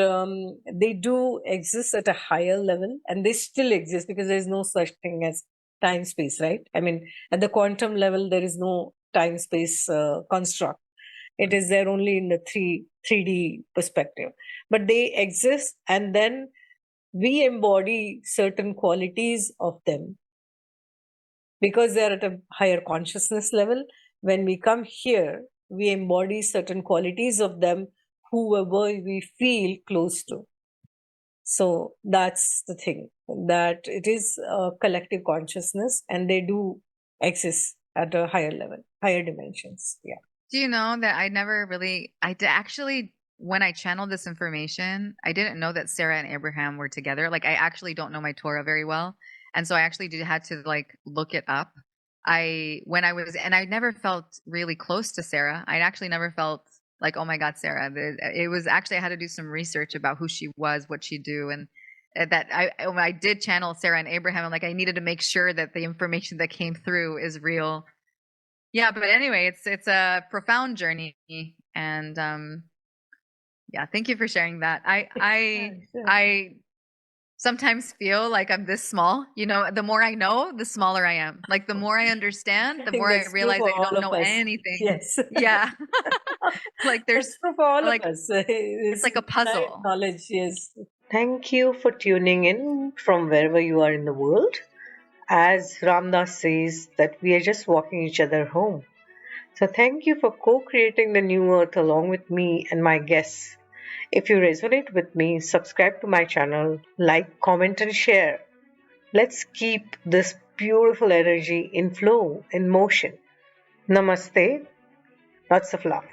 they do exist at a higher level, and they still exist because there is no such thing as time space, right? I mean, at the quantum level, there is no time space construct. It is there only in the 3D perspective, but they exist, and then we embody certain qualities of them because they're at a higher consciousness level. When we come here, we embody certain qualities of them, whoever we feel close to. So that's the thing, that it is a collective consciousness, and they do exist at a higher level, higher dimensions. Yeah. Do you know that I never really, actually, when I channeled this information, I didn't know that Sarah and Abraham were together. Like, I actually don't know my Torah very well. And so I actually had to like look it up. When I was, and I never felt really close to Sarah. I actually never felt like, oh my God, Sarah. It was actually, I had to do some research about who she was, what she do. And that when I did channel Sarah and Abraham, I'm like, I needed to make sure that the information that came through is real. Yeah, but anyway, it's a profound journey, and yeah, thank you for sharing that. I sometimes feel like I'm this small. You know, the more I know, the smaller I am. Like the more I understand, I the think more I that's true realize for I all don't of know us. anything. Yes. Yeah. Like That's there's true for all like of us. it's It's like a infinite puzzle. knowledge, yes. Thank you for tuning in from wherever you are in the world. As Ramdas says, that we are just walking each other home. So thank you for co-creating the new earth along with me and my guests. If you resonate with me, subscribe to my channel, like, comment, and share. Let's keep this beautiful energy in flow, in motion. Namaste. Lots of love.